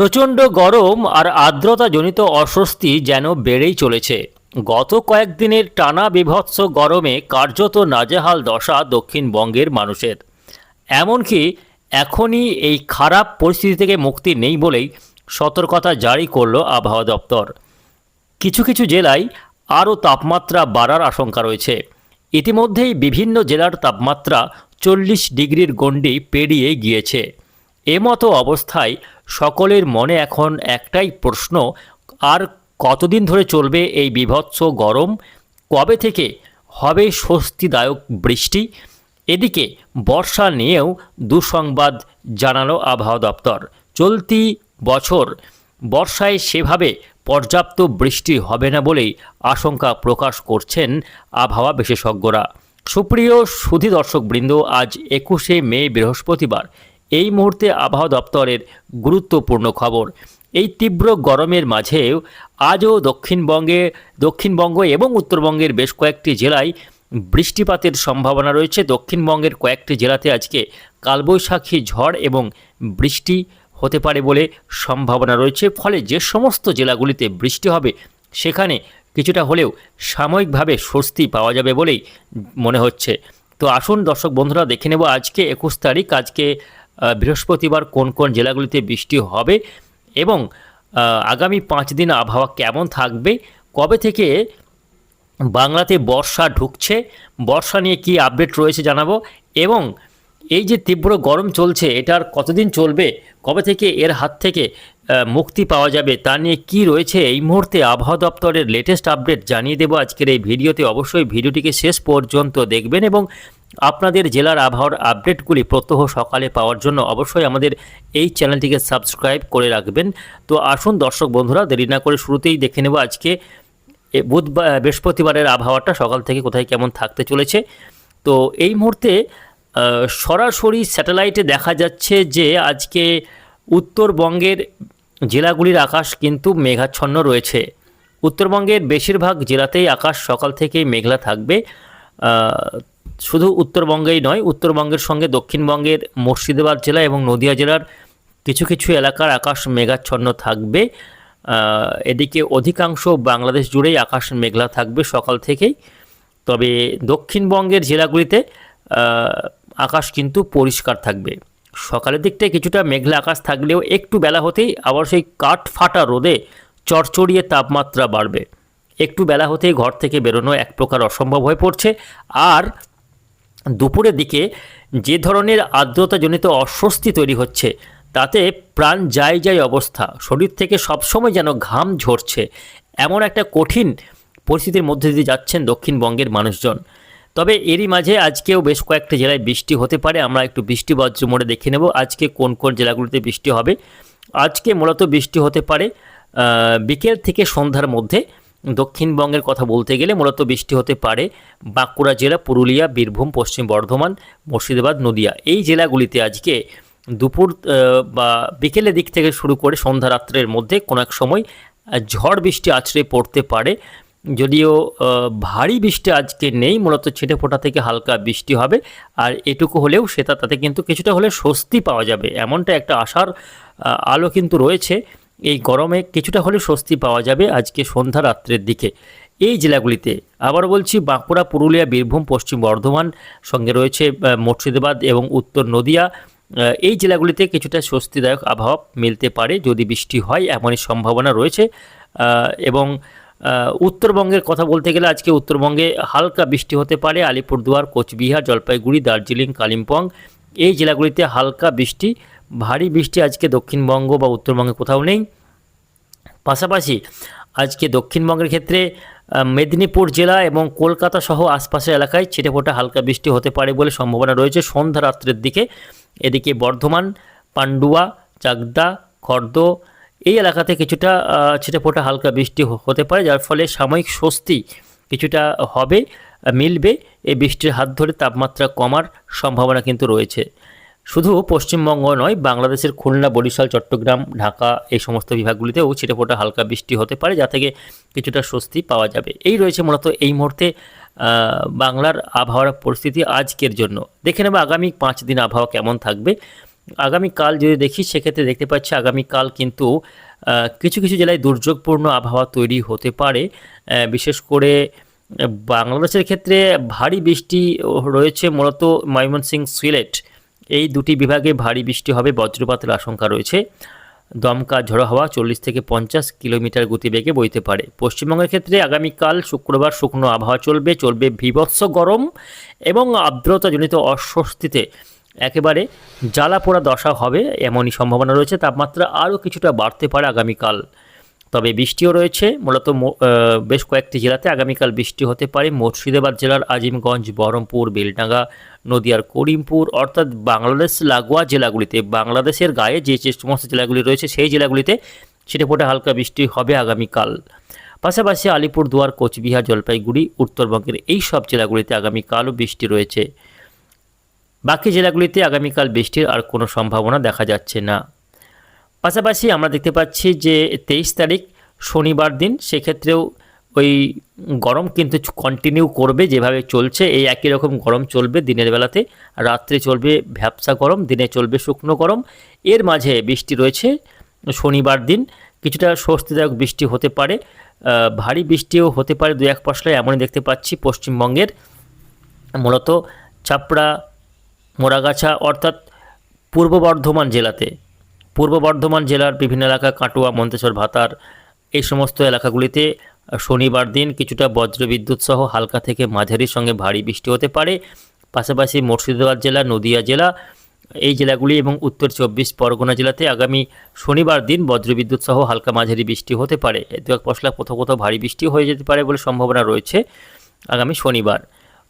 প্রচণ্ড গরম আর আর্দ্রতাজনিত অস্বস্তি যেন বেড়েই চলেছে। গত কয়েকদিনের টানা বীভৎস গরমে কার্যত নাজেহাল দশা দক্ষিণবঙ্গের মানুষের। এমনকি এখনই এই খারাপ পরিস্থিতি থেকে মুক্তি নেই বলেই সতর্কতা জারি করল আবহাওয়া দপ্তর। কিছু কিছু জেলায় আরও তাপমাত্রা বাড়ার আশঙ্কা রয়েছে। ইতিমধ্যেই বিভিন্ন জেলার তাপমাত্রা 40 ডিগ্রির গণ্ডি পেরিয়ে গিয়েছে। এমতো অবস্থায় সকলের মনে এখন একটাই প্রশ্ন, আর কতদিন ধরে চলবে এই বীভৎস গরম? কবে থেকে হবে স্বস্তিদায়ক বৃষ্টি? এদিকে বর্ষা নিয়েও দুঃসংবাদ জানালো আবহাওয়া দপ্তর। চলতি বছর বর্ষায় সেভাবে পর্যাপ্ত বৃষ্টি হবে না বলেই আশঙ্কা প্রকাশ করছেন আবহাওয়া বিশেষজ্ঞরা। সুপ্রিয় সুধী দর্শকবৃন্দ, আজ 21শে মে বৃহস্পতিবার। এই মুহূর্তে আবহাওয়া দপ্তরের গুরুত্বপূর্ণ খবর। এই তীব্র গরমের মাঝেও আজও দক্ষিণবঙ্গ এবং উত্তরবঙ্গের বেশ কয়েকটি জেলায় বৃষ্টিপাতের সম্ভাবনা রয়েছে। দক্ষিণবঙ্গের কয়েকটি জেলাতে আজকে কালবৈশাখী ঝড় এবং বৃষ্টি হতে পারে বলে সম্ভাবনা রয়েছে। ফলে যে সমস্ত জেলাগুলিতে বৃষ্টি হবে সেখানে কিছুটা হলেও সাময়িকভাবে স্বস্তি পাওয়া যাবে বলেই মনে হচ্ছে। তো আসুন দর্শক বন্ধুরা, দেখে নেব আজকে 21 তারিখ, আজকে বৃহস্পতিবার, কোন কোন জেলাগুলিতে বৃষ্টি হবে এবং আগামী 5 দিন আবহাওয়া কেমন থাকবে, কবে থেকে বাংলাতে বর্ষা ঢুকছে, বর্ষা নিয়ে কী আপডেট রয়েছে জানাবো, এবং এই যে তীব্র গরম চলছে এটার কতদিন চলবে, কবে থেকে এর হাত থেকে মুক্তি পাওয়া যাবে তা নিয়ে কি রয়েছে এই মুহূর্তে আবহাওয়া দপ্তরের লেটেস্ট আপডেট জানিয়ে দেবো আজকের এই ভিডিওতে। অবশ্যই ভিডিওটিকে শেষ পর্যন্ত দেখবেন এবং আপনাদের জেলার আবহাওয়ার আপডেটগুলি প্রত্যহ সকালে পাওয়ার জন্য অবশ্যই আমাদের এই চ্যানেলটিকে সাবস্ক্রাইব করে রাখবেন। তো আসুন দর্শক বন্ধুরা, দেরি না করে শুরুতেই দেখে নেব আজকে বৃহস্পতিবারের আবহাওয়াটা সকাল থেকে কোথায় কেমন থাকতে চলেছে। তো এই মুহূর্তে সরাসরি স্যাটেলাইটে দেখা যাচ্ছে যে আজকে উত্তরবঙ্গের জেলাগুলির আকাশ কিন্তু মেঘাচ্ছন্ন রয়েছে। উত্তরবঙ্গের বেশিরভাগ জেলাতেই আকাশ সকাল থেকেই মেঘলা থাকবে। শুধু উত্তরবঙ্গেই নয়, উত্তরবঙ্গের সঙ্গে দক্ষিণবঙ্গের মুর্শিদাবাদ জেলা এবং নদিয়া জেলার কিছু কিছু এলাকার আকাশ মেঘাচ্ছন্ন থাকবে। এদিকে অধিকাংশ বাংলাদেশ জুড়েই আকাশ মেঘলা থাকবে সকাল থেকেই। তবে দক্ষিণবঙ্গের জেলাগুলিতে আকাশ কিন্তু পরিষ্কার থাকবে। সকালের দিকটায় কিছুটা মেঘলা আকাশ থাকলেও একটু বেলা হতেই আবার সেই কাঠ ফাটা রোদে চড়চড়িয়ে তাপমাত্রা বাড়বে। একটু বেলা হতেই ঘর থেকে বেরোনো এক প্রকার অসম্ভব হয়ে পড়ছে। আর দুপুরের দিকে যে ধরনের আর্দ্রতাজনিত অস্বস্তি তৈরি হচ্ছে তাতে প্রাণ যায় অবস্থা, শরীর থেকে সবসময় যেন ঘাম ঝরছে, এমন একটা কঠিন পরিস্থিতির মধ্যে দিয়ে যাচ্ছেন দক্ষিণবঙ্গের মানুষজন। তবে এরই মাঝে আজকেও বেশ কয়েকটি জেলায় বৃষ্টি হতে পারে। আমরা একটু বৃষ্টি বজ্র মোড়ে দেখে নেব আজকে কোন কোন জেলাগুলিতে বৃষ্টি হবে। আজকে মূলত বৃষ্টি হতে পারে বিকেল থেকে সন্ধ্যার মধ্যে। দক্ষিণবঙ্গের কথা বলতে গেলে মূলত বৃষ্টি হতে পারে বাঁকুড়া জেলা, পুরুলিয়া, বীরভূম, পশ্চিম বর্ধমান, মুর্শিদাবাদ, নদিয়া, এই জেলাগুলিতে আজকে দুপুর বা বিকেলের দিক থেকে শুরু করে সন্ধ্যা রাত্রের মধ্যে কোনো এক সময় ঝড় বৃষ্টি আছড়ে পড়তে পারে। যদিও ভারী বৃষ্টি আজকে নেই, মূলত ছিটেফোঁটা থেকে হালকা বৃষ্টি হবে। আর এটুকু হলেও তাতে কিন্তু কিছুটা হলে স্বস্তি পাওয়া যাবে, এমনটা একটা আশার আলো কিন্তু রয়েছে। এই গরমে কিছুটা হলে স্বস্তি পাওয়া যাবে আজকে সন্ধ্যা রাত্রের দিকে এই জেলাগুলিতে। আবার বলছি, বাঁকুড়া, পুরুলিয়া, বীরভূম, পশ্চিম বর্ধমান, সঙ্গে রয়েছে মুর্শিদাবাদ এবং উত্তর নদিয়া, এই জেলাগুলিতে কিছুটা স্বস্তিদায়ক আবহাওয়া মিলতে পারে যদি বৃষ্টি হয়, এমনই সম্ভাবনা রয়েছে। এবং উত্তরবঙ্গের কথা বলতে গেলে আজকে উত্তরবঙ্গে হালকা বৃষ্টি হতে পারে আলিপুরদুয়ার, কোচবিহার, জলপাইগুড়ি, দার্জিলিং, কালিম্পং, এই জেলাগুলিতে হালকা বৃষ্টি। ভারী বৃষ্টি আজকে দক্ষিণবঙ্গ বা উত্তরবঙ্গে কোথাও নেই। পাশাপাশি আজকে দক্ষিণবঙ্গের ক্ষেত্রে মেদিনীপুর জেলা এবং কলকাতা সহ আশপাশের এলাকায় ছিটেফোঁটা হালকা বৃষ্টি হতে পারে বলে সম্ভাবনা রয়েছে সন্ধ্যা রাত্রের দিকে। এদিকে বর্ধমান, পান্ডুয়া, চাকদা, খর্দ, এই এলাকাতে কিছুটা ছিটেফোঁটা হালকা বৃষ্টি হতে পারে, যার ফলে সাময়িক স্বস্তি কিছুটা মিলবে। এই বৃষ্টির হাত ধরে তাপমাত্রা কমার সম্ভাবনা কিন্তু রয়েছে। শুধু পশ্চিমবঙ্গ নয়, বাংলাদেশের খুলনা, বরিশাল, চট্টগ্রাম, ঢাকা, এই সমস্ত বিভাগগুলিতেও ছিটেফোঁটা হালকা বৃষ্টি হতে পারে, যা থেকে কিছুটা স্বস্তি পাওয়া যাবে। এই রয়েছে মূলত এই মুহূর্তে বাংলার আবহাওয়ার পরিস্থিতি আজকের জন্য। দেখে নেব আগামী 5 দিন আবহাওয়া কেমন থাকবে। আগামীকাল যদি দেখি সেক্ষেত্রে দেখতে পাচ্ছি আগামীকাল কিন্তু কিছু কিছু জেলায় দুর্যোগপূর্ণ আবহাওয়া তৈরি হতে পারে। বিশেষ করে বাংলাদেশের ক্ষেত্রে ভারী বৃষ্টি রয়েছে, মূলত ময়মনসিংহ, সিলেট এই দুটি বিভাগে ভারী বৃষ্টি হবে, বজ্রপাতের আশঙ্কা রয়েছে। দমকা ঝড়ো হাওয়া 40 থেকে 50 কিলোমিটার গতিবেগে বইতে পারে। পশ্চিমবঙ্গের ক্ষেত্রে আগামীকাল শুক্রবার শুকনো আবহাওয়া চলবে বীভৎস গরম এবং আর্দ্রতাজনিত অস্বস্তিতে একেবারে জ্বালাপোড়া দশা হবে এমনই সম্ভাবনা রয়েছে। তাপমাত্রা আরও কিছুটা বাড়তে পারে আগামীকাল। তবে বৃষ্টিও রয়েছে, মূলত বেশ কয়েকটি জেলাতে আগামীকাল বৃষ্টি হতে পারে। মুর্শিদাবাদ জেলার আজিমগঞ্জ, বহরমপুর, বেলডাঙ্গা, নদিয়ার করিমপুর, অর্থাৎ বাংলাদেশ লাগোয়া জেলাগুলিতে, বাংলাদেশের গায়ে যে যে সমস্ত জেলাগুলি রয়েছে সেই জেলাগুলিতে ছিটেফোঁটা হালকা বৃষ্টি হবে আগামীকাল। পাশাপাশি আলিপুরদুয়ার, কোচবিহার, জলপাইগুড়ি, উত্তরবঙ্গের এই সব জেলাগুলিতে আগামীকালও বৃষ্টি রয়েছে। বাকি জেলাগুলিতে আগামীকাল বৃষ্টির আর কোনো সম্ভাবনা দেখা যাচ্ছে না। পাশাপাশি আমরা দেখতে পাচ্ছি যে 23 তারিখ শনিবার দিন, সেক্ষেত্রেও ওই গরম কিন্তু কন্টিনিউ করবে, যেভাবে চলছে এই একই রকম গরম চলবে দিনের বেলাতে, রাত্রে চলবে ভ্যাপসা গরম, দিনে চলবে শুকনো গরম। এর মাঝে বৃষ্টি রয়েছে শনিবার দিন, কিছুটা স্বস্তিদায়ক বৃষ্টি হতে পারে, ভারী বৃষ্টিও হতে পারে দু এক পশলায়, এমনই দেখতে পাচ্ছি পশ্চিমবঙ্গের মূলত চাপড়া, মোরাগাছা অর্থাৎ পূর্ব বর্ধমান জেলাতে, পূর্ব বর্ধমান জেলার বিভিন্ন এলাকা, কাটোয়া, মন্তেশ্বর, ভাতার এই সমস্ত এলাকাগুলিতে শনিবার দিন কিছুটা বজ্রবিদ্যুৎ সহ হালকা থেকে মাঝারির সঙ্গে ভারী বৃষ্টি হতে পারে। পাশাপাশি মুর্শিদাবাদ জেলা, নদিয়া জেলা এই জেলাগুলি এবং উত্তর 24 পরগনা জেলাতে আগামী শনিবার দিন বজ্রবিদ্যুৎ সহ হালকা মাঝারি বৃষ্টি হতে পারে। দু এক পশলা কোথাও কোথাও ভারী বৃষ্টি হয়ে যেতে পারে বলে সম্ভাবনা রয়েছে আগামী শনিবার।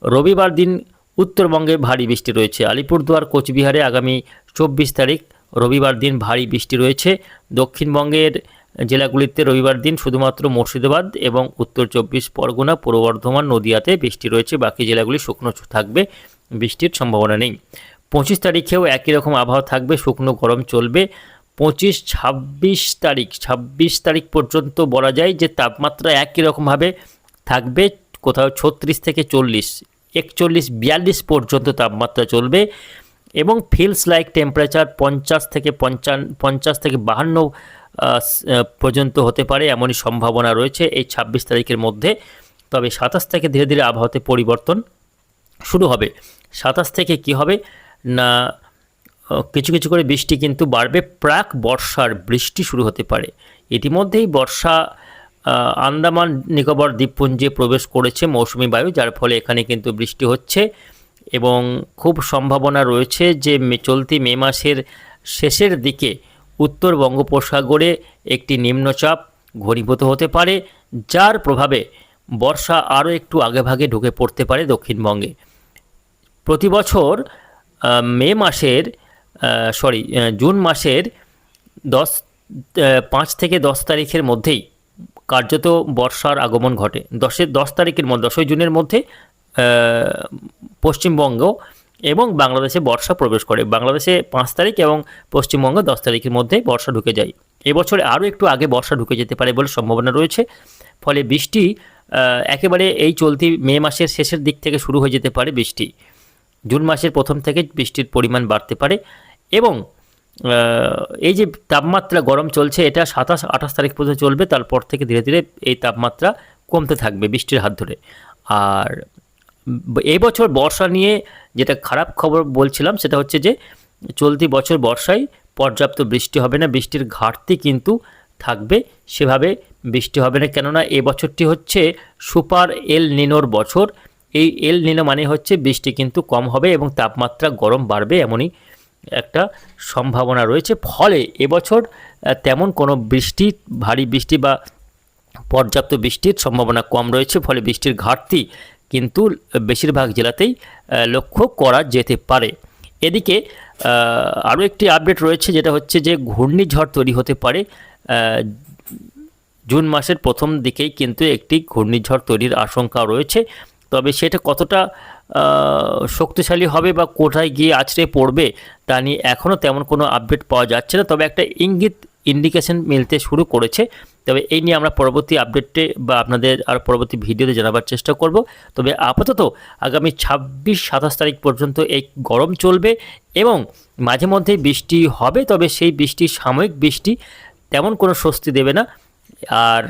রবিবার দিন উত্তরবঙ্গে ভারী বৃষ্টি রয়েছে। আলিপুরদুয়ার, কোচবিহারে আগামী 24 তারিখ রবিবার দিন ভারী বৃষ্টি রয়েছে। দক্ষিণবঙ্গের জেলাগুলিতে রবিবার দিন শুধুমাত্র মুর্শিদাবাদ এবং উত্তর 24 পরগনা, পূর্ব বর্ধমান, নদিয়াতে বৃষ্টি রয়েছে। বাকি জেলাগুলি শুকনো থাকবে, বৃষ্টির সম্ভাবনা নেই। 25 তারিখেও একই রকম আবহাওয়া থাকবে, শুকনো গরম চলবে। 25, 26 তারিখ পর্যন্ত বলা যায় যে তাপমাত্রা একই রকমভাবে থাকবে, কোথাও 36 থেকে 40, 41, 42 পর্যন্ত তাপমাত্রা চলবে এবং ফিলস লাইক টেম্পারেচার 50 থেকে 52 পর্যন্ত হতে পারে এমনই সম্ভাবনা রয়েছে এই 26 তারিখের মধ্যে। তবে 27 থেকে ধীরে ধীরে আবহাওয়াতে পরিবর্তন শুরু হবে। 27 থেকে কি হবে না, কিছু কিছু করে বৃষ্টি কিন্তু বাড়বে, প্রাক বর্ষার বৃষ্টি শুরু হতে পারে। ইতিমধ্যেই বর্ষা আন্দামান নিকোবর দ্বীপপুঞ্জে প্রবেশ করেছে মৌসুমি বায়ু, যার ফলে এখানে কিন্তু বৃষ্টি হচ্ছে এবং খুব সম্ভাবনা রয়েছে যে চলতি মে মাসের শেষের দিকে উত্তর বঙ্গোপসাগরে একটি নিম্নচাপ ঘনীভূত হতে পারে, যার প্রভাবে বর্ষা আরও একটু আগেভাগে ঢুকে পড়তে পারে দক্ষিণবঙ্গে। প্রতি বছর জুন মাসের 5 থেকে 10 তারিখের মধ্যেই কার্যত বর্ষার আগমন ঘটে। 10 তারিখের মধ্যে, 10 জুনের মধ্যে পশ্চিমবঙ্গ এবং বাংলাদেশে বর্ষা প্রবেশ করে। বাংলাদেশে 5 তারিখ এবং পশ্চিমবঙ্গ 10 তারিখের মধ্যে বর্ষা ঢুকে যায়। এবছরে আরও একটু আগে বর্ষা ঢুকে যেতে পারে বলে সম্ভাবনা রয়েছে। ফলে বৃষ্টি একেবারে এই চলতি মে মাসের শেষের দিক থেকে শুরু হয়ে যেতে পারে বৃষ্টি। জুন মাসের প্রথম থেকে বৃষ্টির পরিমাণ বাড়তে পারে এবং এই যে তাপমাত্রা গরম চলছে এটা 27-28 তারিখ পর্যন্ত চলবে, তারপর থেকে ধীরে ধীরে এই তাপমাত্রা কমতে থাকবে বৃষ্টির হাত ধরে। আর এই বছর বর্ষা নিয়ে যেটা খারাপ খবর বলছিলাম সেটা হচ্ছে যে চলতি বছর বর্ষায় পর্যাপ্ত বৃষ্টি হবে না, বৃষ্টির ঘাটতি কিন্তু থাকবে, সেভাবে বৃষ্টি হবে না। কেননা এই বছরটি হচ্ছে সুপার এল নিনোর বছর। এই এল নিনো মানে হচ্ছে বৃষ্টি কিন্তু কম হবে এবং তাপমাত্রা গরম বাড়বে, এমনই একটা সম্ভাবনা রয়েছে। ফলে এবছর তেমন কোনো ভারী বৃষ্টি বা পর্যাপ্ত বৃষ্টির সম্ভাবনা কম রয়েছে। ফলে বৃষ্টির ঘাটতি কিন্তু বেশিরভাগ জেলাতেই লক্ষ্য করা যেতে পারে। এদিকে আরও একটি আপডেট রয়েছে, যেটা হচ্ছে যে ঘূর্ণিঝড় তৈরি হতে পারে। জুন মাসের প্রথম দিকেই কিন্তু একটি ঘূর্ণিঝড় তৈরির আশঙ্কা রয়েছে। তবে সেটা কতটা শক্তিশালী হবে বা কোথায় গিয়ে আছড়ে পড়বে তা নিয়ে এখনও তেমন কোনো আপডেট পাওয়া যাচ্ছে না। তবে একটা ইন্ডিকেশন মিলতে শুরু করেছে তবে এই নিয়ে আমরা পরবর্তী আপডেটে বা আপনাদের আর পরবর্তী ভিডিওতে জানাবার চেষ্টা করব। তবে আপাতত আগামী 26-27 তারিখ পর্যন্ত এই গরম চলবে এবং মাঝে মধ্যেই বৃষ্টি হবে, তবে সেই বৃষ্টি সাময়িক বৃষ্টি, তেমন কোনো স্বস্তি দেবে না। আর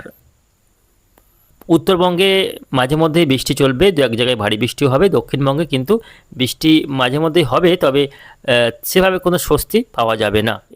উত্তরবঙ্গে মাঝে মধ্যেই বৃষ্টি চলবে, দু এক জায়গায় ভারী বৃষ্টি হবে। দক্ষিণবঙ্গে কিন্তু বৃষ্টি মাঝে মধ্যেই হবে, তবে সেভাবে কোনো স্বস্তি পাওয়া যাবে না।